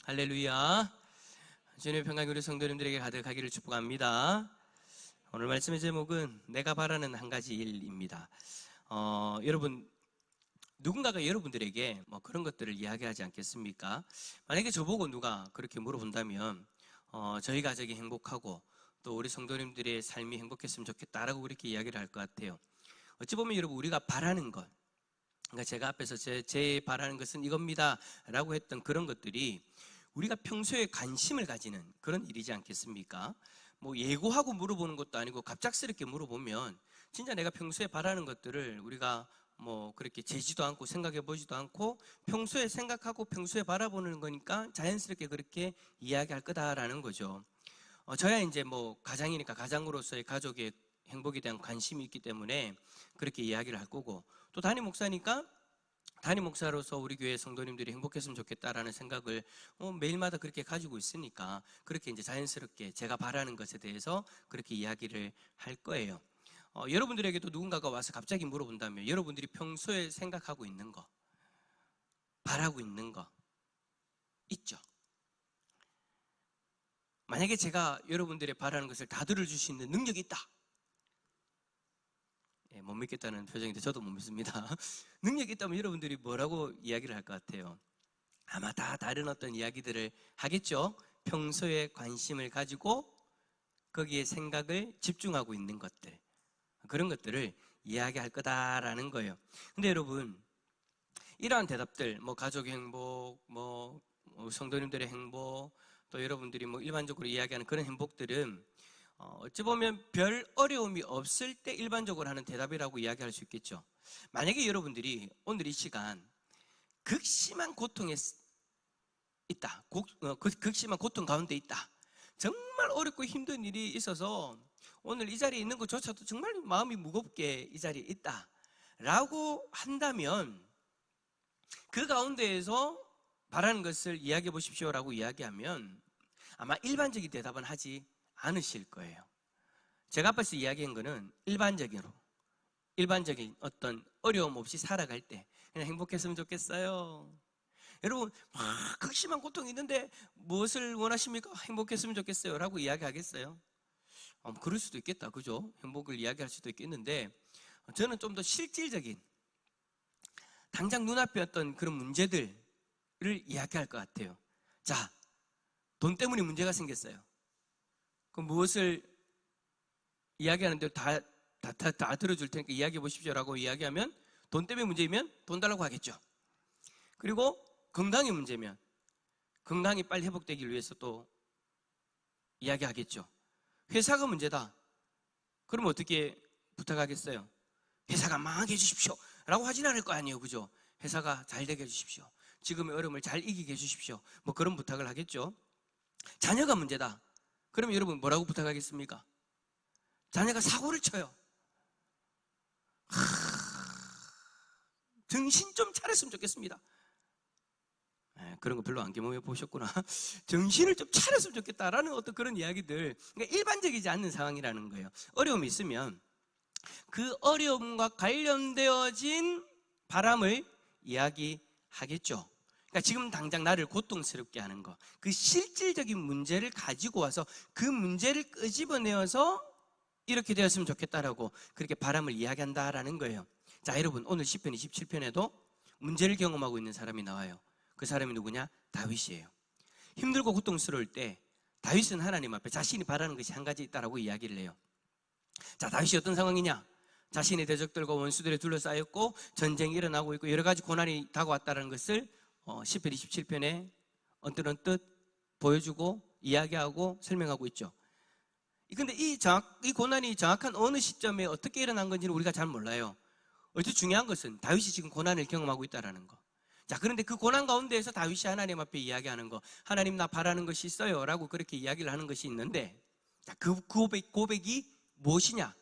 할렐루야. 주님의 평강이 우리 성도님들에게 가득하기를 축복합니다. 오늘 말씀의 제목은 내가 바라는 한 가지 일입니다. 여러분, 누군가가 여러분들에게 그런 것들을 이야기하지 않겠습니까? 만약에 저보고 누가 그렇게 물어본다면 저희 가족이 행복하고 또 우리 성도님들의 삶이 행복했으면 좋겠다라고 그렇게 이야기를 할 것 같아요. 어찌 보면 여러분, 우리가 바라는 것, 그러니까 제가 앞에서 제 바라는 것은 이겁니다 라고 했던 그런 것들이 우리가 평소에 관심을 가지는 그런 일이지 않겠습니까? 예고하고 물어보는 것도 아니고 갑작스럽게 물어보면 진짜 내가 평소에 바라는 것들을 우리가 그렇게 재지도 않고 생각해 보지도 않고 평소에 생각하고 평소에 바라보는 거니까 자연스럽게 그렇게 이야기할 거다라는 거죠. 저야 이제 가장이니까 가장으로서의 가족의 행복에 대한 관심이 있기 때문에 그렇게 이야기를 할 거고, 또 담임 목사니까 담임 목사로서 우리 교회 성도님들이 행복했으면 좋겠다라는 생각을 매일마다 그렇게 가지고 있으니까 그렇게 이제 자연스럽게 제가 바라는 것에 대해서 그렇게 이야기를 할 거예요. 여러분들에게도 누군가가 와서 갑자기 물어본다면 여러분들이 평소에 생각하고 있는 거, 바라고 있는 거 있죠? 만약에 제가 여러분들의 바라는 것을 다 들어줄 수 있는 능력이 있다, 못 믿겠다는 표정인데 저도 못 믿습니다. 능력이 있다면 여러분들이 뭐라고 이야기를 할 것 같아요? 아마 다 다른 어떤 이야기들을 하겠죠. 평소에 관심을 가지고 거기에 생각을 집중하고 있는 것들, 그런 것들을 이야기할 거다라는 거예요. 근데 여러분, 이러한 대답들, 가족의 행복, 성도님들의 행복, 또 여러분들이 일반적으로 이야기하는 그런 행복들은 어찌 보면 별 어려움이 없을 때 일반적으로 하는 대답이라고 이야기할 수 있겠죠. 만약에 여러분들이 오늘 이 시간 극심한 고통에 있다, 극심한 고통 가운데 있다, 정말 어렵고 힘든 일이 있어서 오늘 이 자리에 있는 것조차도 정말 마음이 무겁게 이 자리에 있다 라고 한다면 그 가운데에서 바라는 것을 이야기해 보십시오 라고 이야기하면 아마 일반적인 대답은 하지 않으실 거예요. 제가 앞에서 이야기한 거는 일반적인 어떤 어려움 없이 살아갈 때 그냥 행복했으면 좋겠어요. 여러분, 극심한 고통이 있는데 무엇을 원하십니까? 행복했으면 좋겠어요 라고 이야기하겠어요? 그럴 수도 있겠다, 그죠? 행복을 이야기할 수도 있겠는데 저는 좀 더 실질적인 당장 눈앞에 어떤 그런 문제들을 이야기할 것 같아요. 자, 돈 때문에 문제가 생겼어요. 그럼 무엇을 이야기하는데 다 들어줄 테니까 이야기해 보십시오 라고 이야기하면 돈 때문에 문제이면 돈 달라고 하겠죠. 그리고 건강이 문제면 건강이 빨리 회복되기 위해서 또 이야기하겠죠. 회사가 문제다, 그럼 어떻게 부탁하겠어요? 회사가 망하게 해주십시오 라고 하진 않을 거 아니에요, 그죠? 회사가 잘 되게 해주십시오, 지금의 어려움을 잘 이기게 해주십시오, 그런 부탁을 하겠죠. 자녀가 문제다, 그러면 여러분 뭐라고 부탁하겠습니까? 자녀가 사고를 쳐요. 정신 좀 차렸으면 좋겠습니다. 그런 거 별로 안 경험해 보셨구나. 정신을 좀 차렸으면 좋겠다라는 어떤 그런 이야기들, 그러니까 일반적이지 않는 상황이라는 거예요. 어려움이 있으면 그 어려움과 관련되어진 바람을 이야기하겠죠. 그러니까 지금 당장 나를 고통스럽게 하는 거, 그 실질적인 문제를 가지고 와서 그 문제를 끄집어내어서 이렇게 되었으면 좋겠다라고 그렇게 바람을 이야기한다라는 거예요. 자, 여러분, 오늘 시편 27편에도 문제를 경험하고 있는 사람이 나와요. 그 사람이 누구냐? 다윗이에요. 힘들고 고통스러울 때 다윗은 하나님 앞에 자신이 바라는 것이 한 가지 있다라고 이야기를 해요. 자, 다윗이 어떤 상황이냐? 자신의 대적들과 원수들에 둘러싸였고 전쟁이 일어나고 있고 여러 가지 고난이 다가왔다는 것을 시편 27편에 언뜻 보여주고 이야기하고 설명하고 있죠. 근데 이 고난이 정확한 어느 시점에 어떻게 일어난 건지는 우리가 잘 몰라요. 어쨌든 중요한 것은 다윗이 지금 고난을 경험하고 있다는 거. 자, 그런데 그 고난 가운데에서 다윗이 하나님 앞에 이야기하는 거, 하나님 나 바라는 것이 있어요 라고 그렇게 이야기를 하는 것이 있는데, 자, 그 고백이 무엇이냐?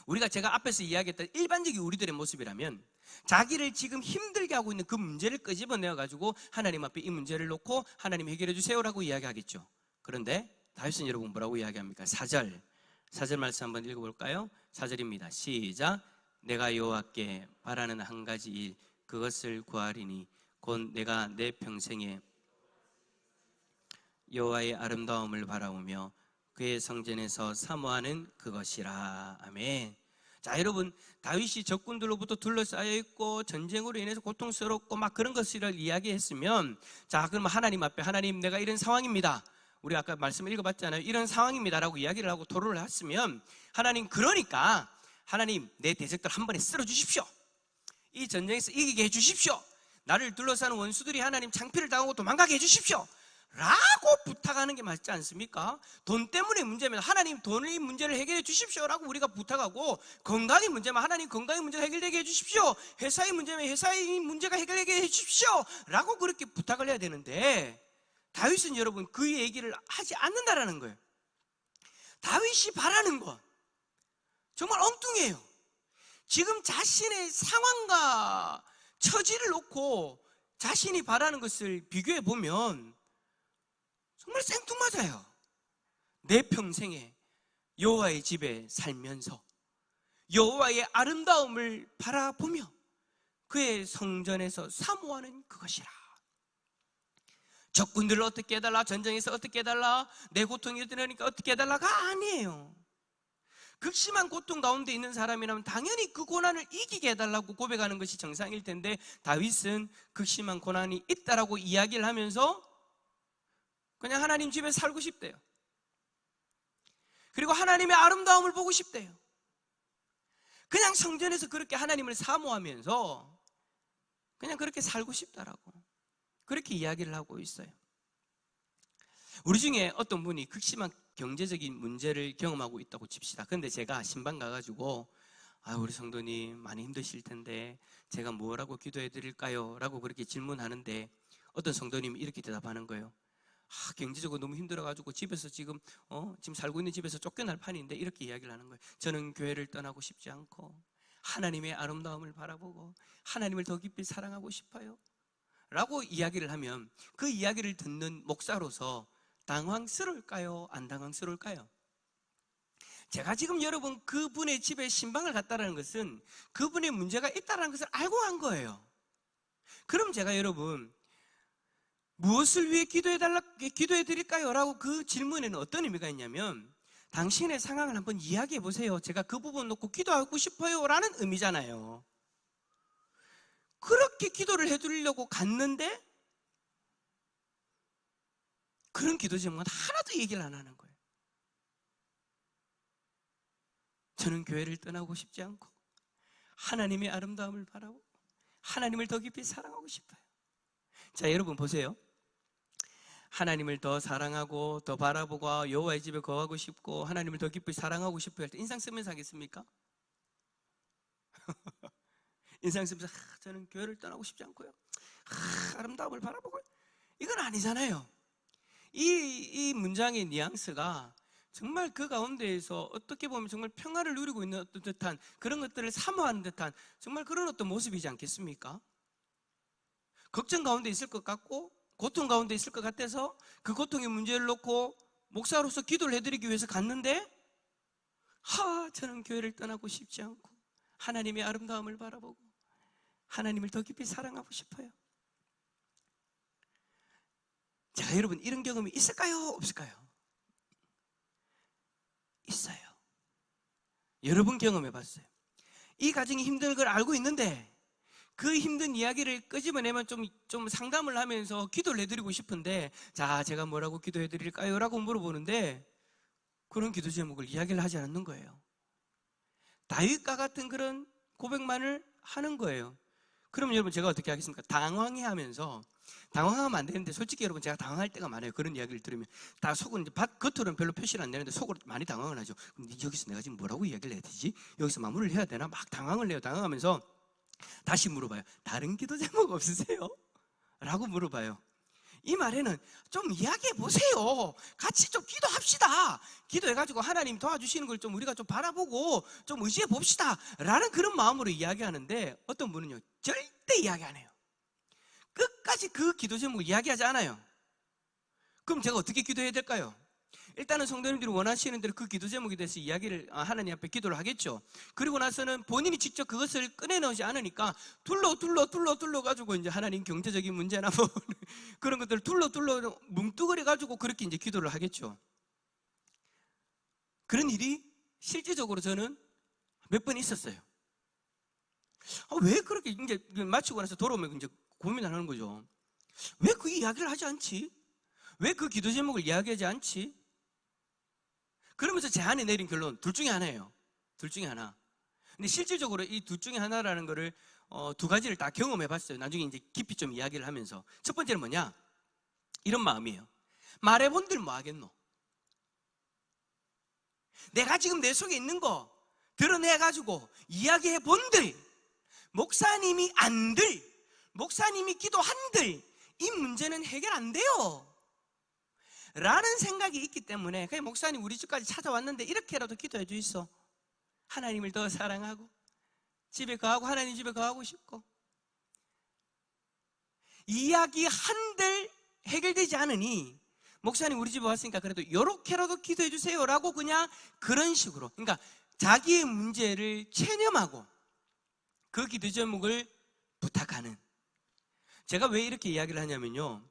우리가 제가 앞에서 이야기했던 일반적인 우리들의 모습이라면 자기를 지금 힘들게 하고 있는 그 문제를 끄집어내어가지고 하나님 앞에 이 문제를 놓고 하나님 해결해 주세요라고 이야기하겠죠. 그런데 다윗은 여러분 뭐라고 이야기합니까? 4절 말씀 한번 읽어볼까요? 4절입니다. 시작. 내가 여호와께 바라는 한 가지 일, 그것을 구하리니 곧 내가 내 평생에 여호와의 아름다움을 바라보며 그의 성전에서 사모하는 그것이라. 아멘. 자, 여러분, 다윗이 적군들로부터 둘러싸여 있고 전쟁으로 인해서 고통스럽고 막 그런 것을 이야기했으면, 자, 그럼 하나님 앞에, 하나님, 내가 이런 상황입니다, 우리 아까 말씀을 읽어봤잖아요. 이런 상황입니다 라고 이야기를 하고 토로를 했으면, 하나님, 그러니까 하나님, 내 대적들 한 번에 쓸어 주십시오. 이 전쟁에서 이기게 해 주십시오. 나를 둘러싸는 원수들이 하나님 창피를 당하고 도망가게 해 주십시오 라고 부탁하는 게 맞지 않습니까? 돈 때문에 문제면 하나님, 돈의 문제를 해결해 주십시오 라고 우리가 부탁하고, 건강의 문제면 하나님, 건강의 문제가 해결되게 해 주십시오, 회사의 문제면 회사의 문제가 해결되게 해 주십시오 라고 그렇게 부탁을 해야 되는데, 다윗은 여러분 그 얘기를 하지 않는다라는 거예요. 다윗이 바라는 것 정말 엉뚱해요. 지금 자신의 상황과 처지를 놓고 자신이 바라는 것을 비교해 보면 정말 생뚱맞아요. 내 평생에 여호와의 집에 살면서 여호와의 아름다움을 바라보며 그의 성전에서 사모하는 그것이라. 적군들을 어떻게 해달라, 전쟁에서 어떻게 해달라, 내 고통이 일어나니까 어떻게 해달라가 아니에요. 극심한 고통 가운데 있는 사람이라면 당연히 그 고난을 이기게 해달라고 고백하는 것이 정상일 텐데, 다윗은 극심한 고난이 있다라고 이야기를 하면서 그냥 하나님 집에 살고 싶대요. 그리고 하나님의 아름다움을 보고 싶대요. 그냥 성전에서 그렇게 하나님을 사모하면서 그냥 그렇게 살고 싶다라고 그렇게 이야기를 하고 있어요. 우리 중에 어떤 분이 극심한 경제적인 문제를 경험하고 있다고 칩시다. 그런데 제가 신방 가가지고, 우리 성도님 많이 힘드실 텐데 제가 뭐라고 기도해 드릴까요? 라고 그렇게 질문하는데, 어떤 성도님이 이렇게 대답하는 거예요. 경제적으로 너무 힘들어가지고 집에서 지금 살고 있는 집에서 쫓겨날 판인데, 이렇게 이야기를 하는 거예요. 저는 교회를 떠나고 싶지 않고 하나님의 아름다움을 바라보고 하나님을 더 깊이 사랑하고 싶어요 라고 이야기를 하면, 그 이야기를 듣는 목사로서 당황스러울까요? 안 당황스러울까요? 제가 지금 여러분 그분의 집에 신방을 갔다는 것은 그분의 문제가 있다는 것을 알고 간 거예요. 그럼 제가 여러분, 무엇을 위해 기도해 드릴까요? 라고 그 질문에는 어떤 의미가 있냐면, 당신의 상황을 한번 이야기해 보세요, 제가 그 부분 놓고 기도하고 싶어요 라는 의미잖아요. 그렇게 기도를 해드리려고 갔는데 그런 기도 제목은 하나도 얘기를 안 하는 거예요. 저는 교회를 떠나고 싶지 않고 하나님의 아름다움을 바라보고 하나님을 더 깊이 사랑하고 싶어요. 자, 여러분 보세요. 하나님을 더 사랑하고 더 바라보고 여호와의 집에 거하고 싶고 하나님을 더 깊이 사랑하고 싶어요 할 때 인상 쓰면서 하겠습니까? 인상 쓰면서 저는 교회를 떠나고 싶지 않고요, 아름다움을 바라보고, 이건 아니잖아요. 이 문장의 뉘앙스가 정말 그 가운데에서 어떻게 보면 정말 평화를 누리고 있는 어떤 듯한, 그런 것들을 사모하는 듯한 정말 그런 어떤 모습이지 않겠습니까? 걱정 가운데 있을 것 같고 고통 가운데 있을 것 같아서 그 고통의 문제를 놓고 목사로서 기도를 해드리기 위해서 갔는데, 저는 교회를 떠나고 싶지 않고 하나님의 아름다움을 바라보고 하나님을 더 깊이 사랑하고 싶어요. 자, 여러분, 이런 경험이 있을까요? 없을까요? 있어요. 여러분 경험해 봤어요. 이 가정이 힘든 걸 알고 있는데 그 힘든 이야기를 끄집어내면 좀 상담을 하면서 기도를 해드리고 싶은데, 자, 제가 뭐라고 기도해 드릴까요? 라고 물어보는데 그런 기도 제목을 이야기를 하지 않는 거예요. 다윗과 같은 그런 고백만을 하는 거예요. 그럼 여러분 제가 어떻게 하겠습니까? 당황해하면서, 당황하면 안 되는데 솔직히 여러분 제가 당황할 때가 많아요. 그런 이야기를 들으면 다 속은 이제 겉으로는 별로 표시를 안 내는데 속으로 많이 당황을 하죠. 근데 여기서 내가 지금 뭐라고 이야기를 해야 되지? 여기서 마무리를 해야 되나? 막 당황을 해요. 당황하면서 다시 물어봐요. 다른 기도 제목 없으세요? 라고 물어봐요. 이 말에는 좀 이야기해 보세요. 같이 좀 기도합시다. 기도해가지고 하나님 도와주시는 걸 좀 우리가 좀 바라보고 좀 의지해 봅시다 라는 그런 마음으로 이야기하는데, 어떤 분은요 절대 이야기 안 해요. 끝까지 그 기도 제목을 이야기하지 않아요. 그럼 제가 어떻게 기도해야 될까요? 일단은 성도님들이 원하시는 대로 그 기도 제목에 대해서 이야기를 하나님 앞에 기도를 하겠죠. 그리고 나서는 본인이 직접 그것을 꺼내놓지 않으니까 둘러 가지고 이제 하나님 경제적인 문제나 뭐 그런 것들을 둘러 뭉뚱그려 가지고 그렇게 이제 기도를 하겠죠. 그런 일이 실제적으로 저는 몇 번 있었어요. 왜 그렇게 이제 마치고 나서 돌아오면 이제 고민을 하는 거죠. 왜 그 이야기를 하지 않지? 왜 그 기도 제목을 이야기하지 않지? 그러면서 제 안에 내린 결론, 둘 중에 하나예요. 둘 중에 하나. 근데 실질적으로 이 둘 중에 하나라는 거를 두 가지를 다 경험해 봤어요. 나중에 이제 깊이 좀 이야기를 하면서. 첫 번째는 뭐냐? 이런 마음이에요. 말해본들 뭐 하겠노? 내가 지금 내 속에 있는 거 드러내가지고 이야기해 본들, 목사님이 안들, 목사님이 기도한들, 이 문제는 해결 안 돼요 라는 생각이 있기 때문에 그냥 목사님 우리 집까지 찾아왔는데 이렇게라도 기도해 주이소. 하나님을 더 사랑하고 집에 가고 하나님 집에 가고 싶고 이야기 한들 해결되지 않으니 목사님 우리 집에 왔으니까 그래도 이렇게라도 기도해 주세요 라고 그냥 그런 식으로, 그러니까 자기의 문제를 체념하고 그 기도 제목을 부탁하는. 제가 왜 이렇게 이야기를 하냐면요,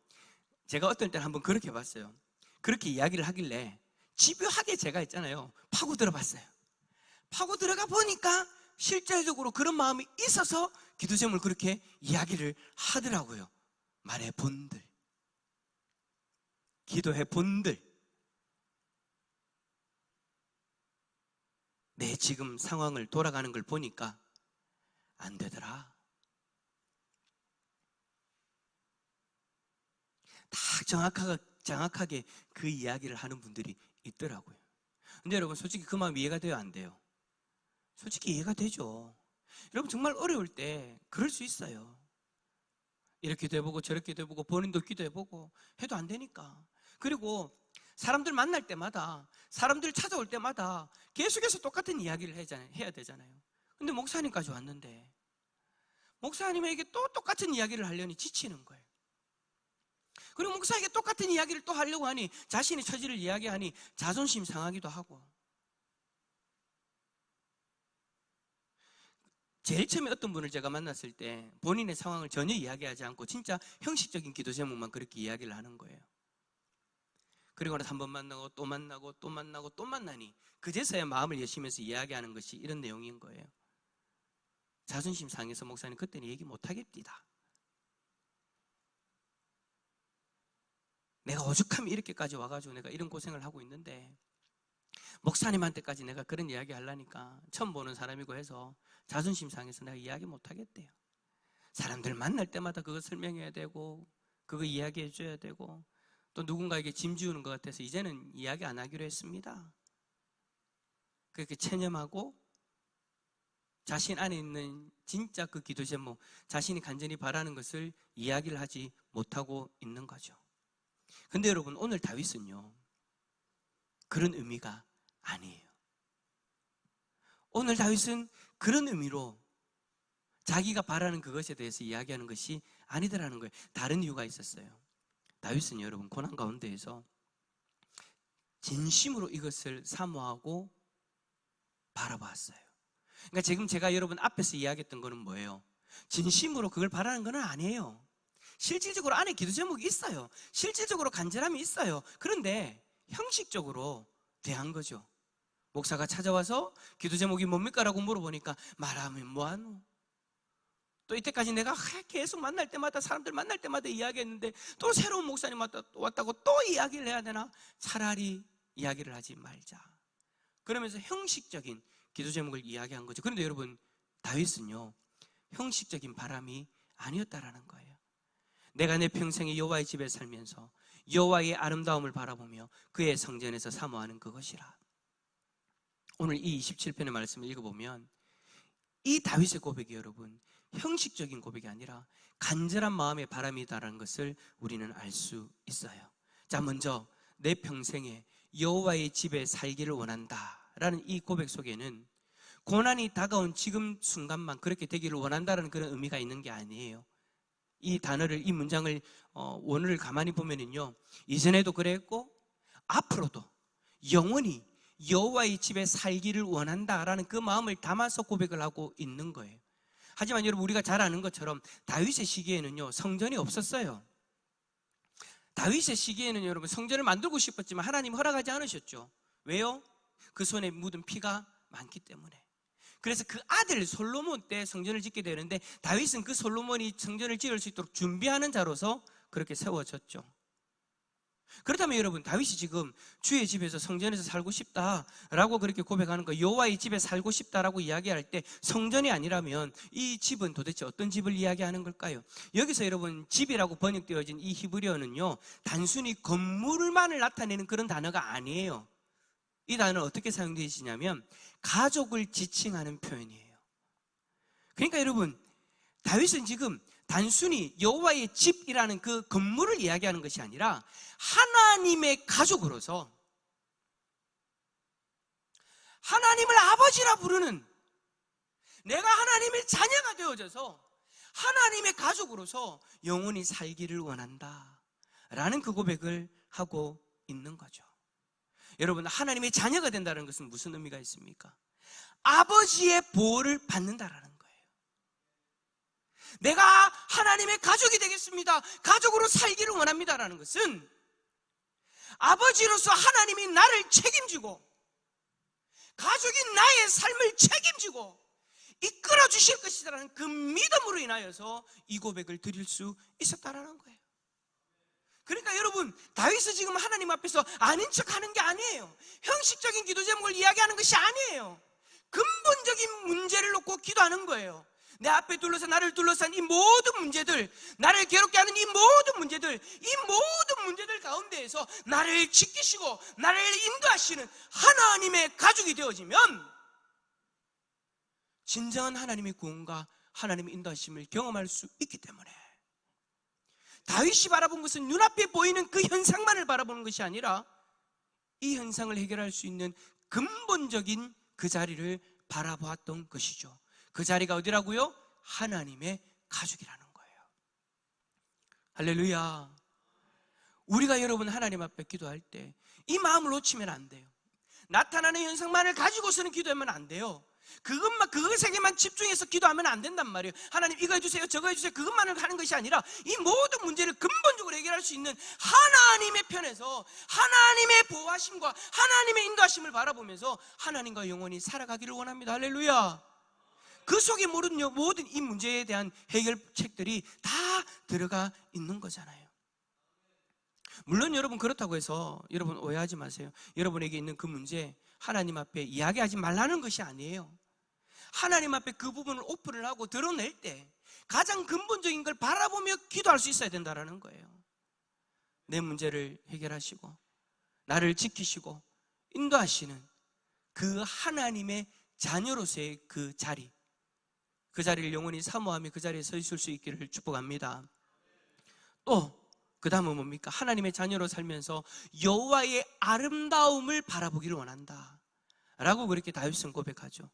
제가 어떤 때는 한번 그렇게 봤어요. 그렇게 이야기를 하길래 집요하게 제가 있잖아요, 파고 들어봤어요. 파고 들어가 보니까 실제적으로 그런 마음이 있어서 기도 제목을 그렇게 이야기를 하더라고요. 말해 본들, 기도해 본들, 내 지금 상황을 돌아가는 걸 보니까 안 되더라. 다 정확하게 그 이야기를 하는 분들이 있더라고요. 근데 여러분 솔직히 그 마음 이해가 돼요, 안 돼요? 솔직히 이해가 되죠. 여러분 정말 어려울 때 그럴 수 있어요. 이렇게 돼보고 저렇게 돼보고 본인도 기도해보고 해도 안 되니까. 그리고 사람들 만날 때마다, 사람들 찾아올 때마다 계속해서 똑같은 이야기를 해야 되잖아요. 근데 목사님까지 왔는데 목사님에게 또 똑같은 이야기를 하려니 지치는 거예요. 그리고 목사에게 똑같은 이야기를 또 하려고 하니 자신의 처지를 이야기하니 자존심 상하기도 하고. 제일 처음에 어떤 분을 제가 만났을 때 본인의 상황을 전혀 이야기하지 않고 진짜 형식적인 기도 제목만 그렇게 이야기를 하는 거예요. 그리고 나서 한 번 만나고 또 만나고 또 만나고 또 만나니 그제서야 마음을 여시면서 이야기하는 것이 이런 내용인 거예요. 자존심 상해서 목사님 그때는 얘기 못하겠디다. 내가 오죽하면 이렇게까지 와가지고 내가 이런 고생을 하고 있는데 목사님한테까지 내가 그런 이야기 하려니까 처음 보는 사람이고 해서 자존심 상해서 내가 이야기 못하겠대요. 사람들 만날 때마다 그거 설명해야 되고 그거 이야기해 줘야 되고 또 누군가에게 짐 지우는 것 같아서 이제는 이야기 안 하기로 했습니다. 그렇게 체념하고 자신 안에 있는 진짜 그 기도 제목, 자신이 간절히 바라는 것을 이야기를 하지 못하고 있는 거죠. 근데 여러분 오늘 다윗은요 그런 의미가 아니에요. 오늘 다윗은 그런 의미로 자기가 바라는 그것에 대해서 이야기하는 것이 아니더라는 거예요. 다른 이유가 있었어요. 다윗은 여러분 고난 가운데에서 진심으로 이것을 사모하고 바라봤어요. 그러니까 지금 제가 여러분 앞에서 이야기했던 거는 뭐예요? 진심으로 그걸 바라는 건 아니에요. 실질적으로 안에 기도 제목이 있어요. 실질적으로 간절함이 있어요. 그런데 형식적으로 대한 거죠. 목사가 찾아와서 기도 제목이 뭡니까? 라고 물어보니까 말하면 뭐하노? 또 이때까지 내가 계속 만날 때마다 사람들 만날 때마다 이야기했는데 또 새로운 목사님 왔다고 또 이야기를 해야 되나? 차라리 이야기를 하지 말자. 그러면서 형식적인 기도 제목을 이야기한 거죠. 그런데 여러분 다윗은요 형식적인 바람이 아니었다라는 거예요. 내가 내 평생에 여호와의 집에 살면서 여호와의 아름다움을 바라보며 그의 성전에서 사모하는 그것이라. 오늘 이 27편의 말씀을 읽어보면 이 다윗의 고백이 여러분 형식적인 고백이 아니라 간절한 마음의 바람이다라는 것을 우리는 알 수 있어요. 자, 먼저 내 평생에 여호와의 집에 살기를 원한다라는 이 고백 속에는 고난이 다가온 지금 순간만 그렇게 되기를 원한다는 그런 의미가 있는 게 아니에요. 이 단어를, 이 문장을 원어를 가만히 보면은요 이전에도 그랬고 앞으로도 영원히 여호와의 집에 살기를 원한다라는 그 마음을 담아서 고백을 하고 있는 거예요. 하지만 여러분, 우리가 잘 아는 것처럼 다윗의 시기에는요, 성전이 없었어요. 다윗의 시기에는 여러분, 성전을 만들고 싶었지만 하나님 허락하지 않으셨죠. 왜요? 그 손에 묻은 피가 많기 때문에. 그래서 그 아들 솔로몬 때 성전을 짓게 되는데, 다윗은 그 솔로몬이 성전을 지을 수 있도록 준비하는 자로서 그렇게 세워졌죠. 그렇다면 여러분, 다윗이 지금 주의 집에서 성전에서 살고 싶다라고 그렇게 고백하는 거, 여호와의 집에 살고 싶다라고 이야기할 때 성전이 아니라면 이 집은 도대체 어떤 집을 이야기하는 걸까요? 여기서 여러분, 집이라고 번역되어진 이 히브리어는요, 단순히 건물만을 나타내는 그런 단어가 아니에요. 이 단어는 어떻게 사용되어 있냐면 가족을 지칭하는 표현이에요. 그러니까 여러분, 다윗은 지금 단순히 여호와의 집이라는 그 건물을 이야기하는 것이 아니라 하나님의 가족으로서, 하나님을 아버지라 부르는, 내가 하나님의 자녀가 되어져서 하나님의 가족으로서 영원히 살기를 원한다 라는 그 고백을 하고 있는 거죠. 여러분, 하나님의 자녀가 된다는 것은 무슨 의미가 있습니까? 아버지의 보호를 받는다라는 거예요. 내가 하나님의 가족이 되겠습니다, 가족으로 살기를 원합니다라는 것은 아버지로서 하나님이 나를 책임지고 가족인 나의 삶을 책임지고 이끌어 주실 것이라는 그 믿음으로 인하여서 이 고백을 드릴 수 있었다라는 거예요. 그러니까 여러분, 다윗은 지금 하나님 앞에서 아닌 척하는 게 아니에요. 형식적인 기도 제목을 이야기하는 것이 아니에요. 근본적인 문제를 놓고 기도하는 거예요. 내 앞에 나를 둘러싼 이 모든 문제들, 나를 괴롭게 하는 이 모든 문제들 가운데에서 나를 지키시고 나를 인도하시는 하나님의 가족이 되어지면 진정한 하나님의 구원과 하나님의 인도하심을 경험할 수 있기 때문에, 다윗이 바라본 것은 눈앞에 보이는 그 현상만을 바라보는 것이 아니라 이 현상을 해결할 수 있는 근본적인 그 자리를 바라보았던 것이죠. 그 자리가 어디라고요? 하나님의 가족이라는 거예요. 할렐루야. 우리가 여러분 하나님 앞에 기도할 때 이 마음을 놓치면 안 돼요. 나타나는 현상만을 가지고서는 기도하면 안 돼요. 그것에게만 집중해서 기도하면 안 된단 말이에요. 하나님 이거 해주세요, 저거 해주세요, 그것만을 하는 것이 아니라 이 모든 문제를 근본적으로 해결할 수 있는 하나님의 편에서 하나님의 보호하심과 하나님의 인도하심을 바라보면서 하나님과 영원히 살아가기를 원합니다. 할렐루야. 그 속에 모든 이 문제에 대한 해결책들이 다 들어가 있는 거잖아요. 물론 여러분, 그렇다고 해서 여러분 오해하지 마세요. 여러분에게 있는 그 문제 하나님 앞에 이야기하지 말라는 것이 아니에요. 하나님 앞에 그 부분을 오픈을 하고 드러낼 때 가장 근본적인 걸 바라보며 기도할 수 있어야 된다는 거예요. 내 문제를 해결하시고 나를 지키시고 인도하시는 그 하나님의 자녀로서의 그 자리를 영원히 사모하며 그 자리에 서 있을 수 있기를 축복합니다. 또 그 다음은 뭡니까? 하나님의 자녀로 살면서 여호와의 아름다움을 바라보기를 원한다 라고 그렇게 다윗은 고백하죠.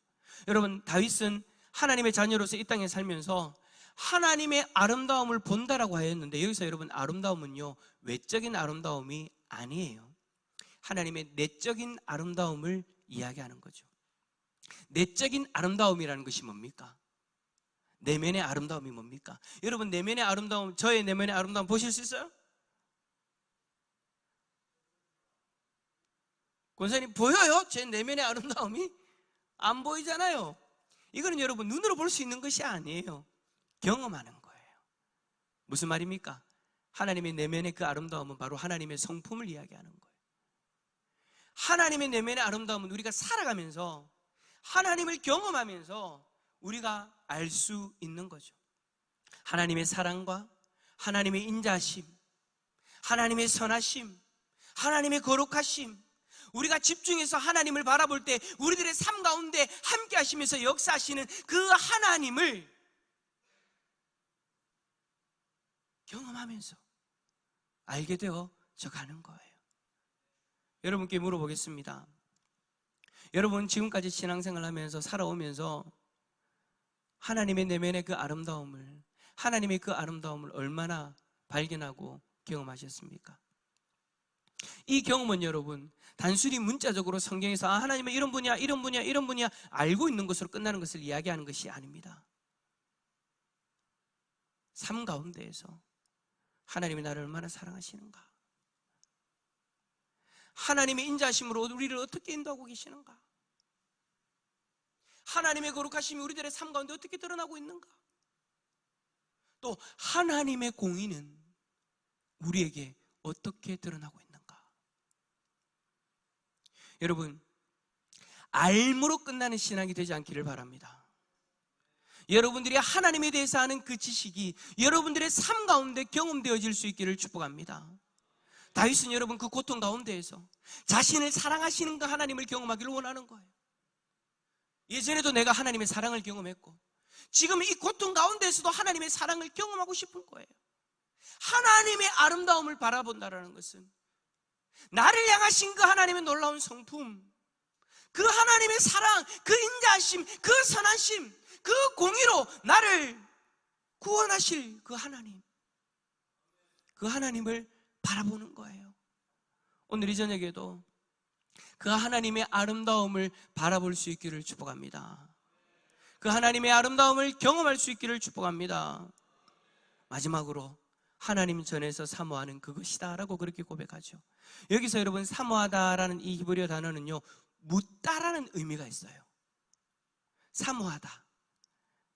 여러분, 다윗은 하나님의 자녀로서 이 땅에 살면서 하나님의 아름다움을 본다라고 하였는데, 여기서 여러분 아름다움은요, 외적인 아름다움이 아니에요. 하나님의 내적인 아름다움을 이야기하는 거죠. 내적인 아름다움이라는 것이 뭡니까? 내면의 아름다움이 뭡니까? 여러분, 내면의 아름다움, 저의 내면의 아름다움 보실 수 있어요? 권사님, 보여요? 제 내면의 아름다움이? 안 보이잖아요. 이거는 여러분 눈으로 볼 수 있는 것이 아니에요. 경험하는 거예요. 무슨 말입니까? 하나님의 내면의 그 아름다움은 바로 하나님의 성품을 이야기하는 거예요. 하나님의 내면의 아름다움은 우리가 살아가면서 하나님을 경험하면서 우리가 알 수 있는 거죠. 하나님의 사랑과 하나님의 인자심, 하나님의 선하심, 하나님의 거룩하심, 우리가 집중해서 하나님을 바라볼 때 우리들의 삶 가운데 함께 하시면서 역사하시는 그 하나님을 경험하면서 알게 되어져 가는 거예요. 여러분께 물어보겠습니다. 여러분 지금까지 신앙생활 하면서 살아오면서 하나님의 내면의 그 아름다움을, 하나님의 그 아름다움을 얼마나 발견하고 경험하셨습니까? 이 경험은 여러분 단순히 문자적으로 성경에서 하나님은 이런 분이야, 이런 분이야, 이런 분이야 알고 있는 것으로 끝나는 것을 이야기하는 것이 아닙니다. 삶 가운데에서 하나님이 나를 얼마나 사랑하시는가, 하나님의 인자하심으로 우리를 어떻게 인도하고 계시는가, 하나님의 거룩하심이 우리들의 삶 가운데 어떻게 드러나고 있는가, 또 하나님의 공의는 우리에게 어떻게 드러나고 있는가. 여러분, 알므로 끝나는 신앙이 되지 않기를 바랍니다. 여러분들이 하나님에 대해서 아는 그 지식이 여러분들의 삶 가운데 경험되어질 수 있기를 축복합니다. 다윗은 여러분 그 고통 가운데에서 자신을 사랑하시는 그 하나님을 경험하기를 원하는 거예요. 예전에도 내가 하나님의 사랑을 경험했고 지금 이 고통 가운데에서도 하나님의 사랑을 경험하고 싶은 거예요. 하나님의 아름다움을 바라본다라는 것은 나를 향하신 그 하나님의 놀라운 성품, 그 하나님의 사랑, 그 인자하심, 그 선하심, 그 공의로 나를 구원하실 그 하나님, 그 하나님을 바라보는 거예요. 오늘 이 저녁에도 그 하나님의 아름다움을 바라볼 수 있기를 축복합니다. 그 하나님의 아름다움을 경험할 수 있기를 축복합니다. 마지막으로 하나님 전에서 사모하는 그것이다 라고 그렇게 고백하죠. 여기서 여러분 사모하다라는 이 히브리어 단어는요, 묻다라는 의미가 있어요. 사모하다,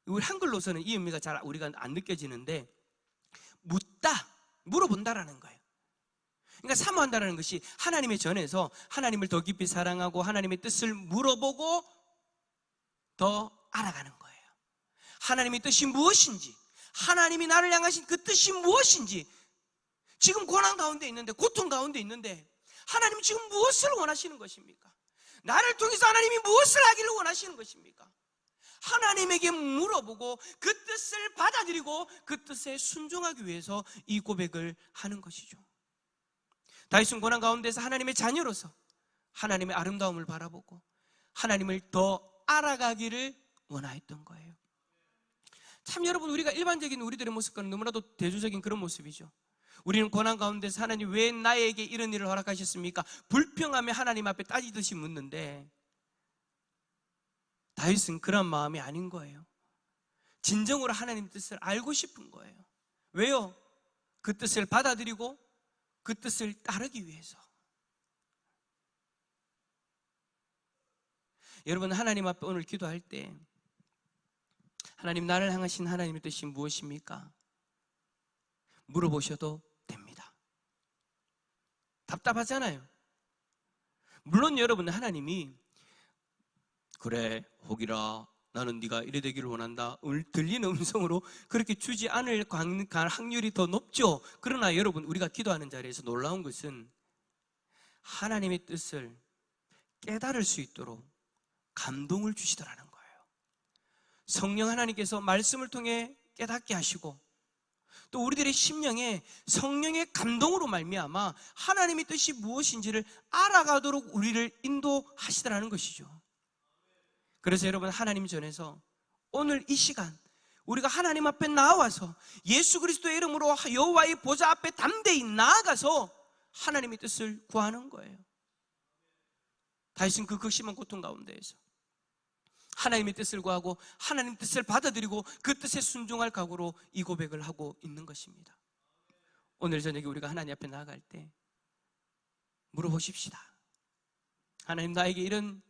우리 한글로서는 이 의미가 잘 우리가 안 느껴지는데 묻다, 물어본다라는 거예요. 그러니까 사모한다라는 것이 하나님의 전에서 하나님을 더 깊이 사랑하고 하나님의 뜻을 물어보고 더 알아가는 거예요. 하나님의 뜻이 무엇인지, 하나님이 나를 향하신 그 뜻이 무엇인지, 지금 고난 가운데 있는데, 고통 가운데 있는데 하나님 지금 무엇을 원하시는 것입니까? 나를 통해서 하나님이 무엇을 하기를 원하시는 것입니까? 하나님에게 물어보고 그 뜻을 받아들이고 그 뜻에 순종하기 위해서 이 고백을 하는 것이죠. 다윗은 고난 가운데서 하나님의 자녀로서 하나님의 아름다움을 바라보고 하나님을 더 알아가기를 원하였던 거예요. 참 여러분, 우리가 일반적인 우리들의 모습과는 너무나도 대조적인 그런 모습이죠. 우리는 고난 가운데서 하나님 왜 나에게 이런 일을 허락하셨습니까? 불평하며 하나님 앞에 따지듯이 묻는데 다윗은 그런 마음이 아닌 거예요. 진정으로 하나님 뜻을 알고 싶은 거예요. 왜요? 그 뜻을 받아들이고 그 뜻을 따르기 위해서. 여러분, 하나님 앞에 오늘 기도할 때 하나님, 나를 향하신 하나님의 뜻이 무엇입니까? 물어보셔도 됩니다. 답답하잖아요. 물론 여러분, 하나님이 그래 혹이라 나는 네가 이래 되기를 원한다 들리는 음성으로 그렇게 주지 않을 확률이 더 높죠. 그러나 여러분, 우리가 기도하는 자리에서 놀라운 것은 하나님의 뜻을 깨달을 수 있도록 감동을 주시더라는 거예요. 성령 하나님께서 말씀을 통해 깨닫게 하시고 또 우리들의 심령에 성령의 감동으로 말미암아 하나님의 뜻이 무엇인지를 알아가도록 우리를 인도하시더라는 것이죠. 그래서 여러분, 하나님 전에서 오늘 이 시간 우리가 하나님 앞에 나와서 예수 그리스도의 이름으로 여호와의 보좌 앞에 담대히 나아가서 하나님의 뜻을 구하는 거예요. 다윗은 그 극심한 고통 가운데에서 하나님의 뜻을 구하고 하나님의 뜻을 받아들이고 그 뜻에 순종할 각오로 이 고백을 하고 있는 것입니다. 오늘 저녁에 우리가 하나님 앞에 나아갈 때 물어보십시다. 하나님, 나에게 이런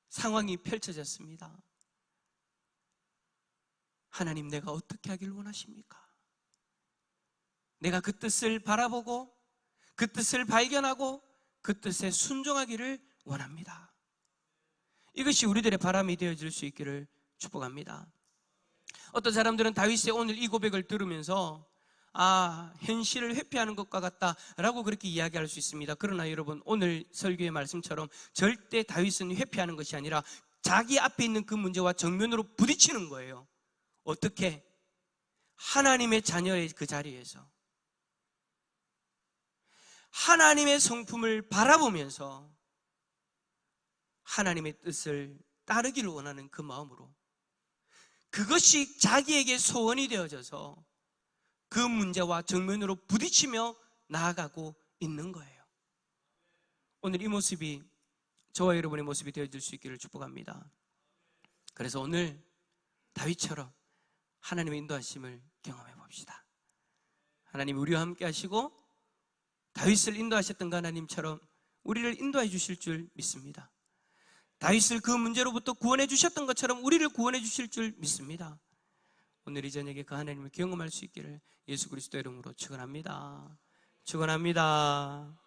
상황이 펼쳐졌습니다. 하나님, 내가 어떻게 하길 원하십니까? 내가 그 뜻을 바라보고 그 뜻을 발견하고 그 뜻에 순종하기를 원합니다. 이것이 우리들의 바람이 되어질 수 있기를 축복합니다. 어떤 사람들은 다윗의 오늘 이 고백을 들으면서 현실을 회피하는 것과 같다라고 그렇게 이야기할 수 있습니다. 그러나 여러분, 오늘 설교의 말씀처럼 절대 다윗은 회피하는 것이 아니라 자기 앞에 있는 그 문제와 정면으로 부딪히는 거예요. 어떻게? 하나님의 자녀의 그 자리에서 하나님의 성품을 바라보면서 하나님의 뜻을 따르기를 원하는 그 마음으로 그것이 자기에게 소원이 되어져서 그 문제와 정면으로 부딪히며 나아가고 있는 거예요. 오늘 이 모습이 저와 여러분의 모습이 되어질 수 있기를 축복합니다. 그래서 오늘 다윗처럼 하나님의 인도하심을 경험해 봅시다. 하나님 우리와 함께 하시고 다윗을 인도하셨던 그 하나님처럼 우리를 인도해 주실 줄 믿습니다. 다윗을 그 문제로부터 구원해 주셨던 것처럼 우리를 구원해 주실 줄 믿습니다. 오늘 이 저녁에 그 하나님을 경험할 수 있기를 예수 그리스도 이름으로 축원합니다. 축원합니다.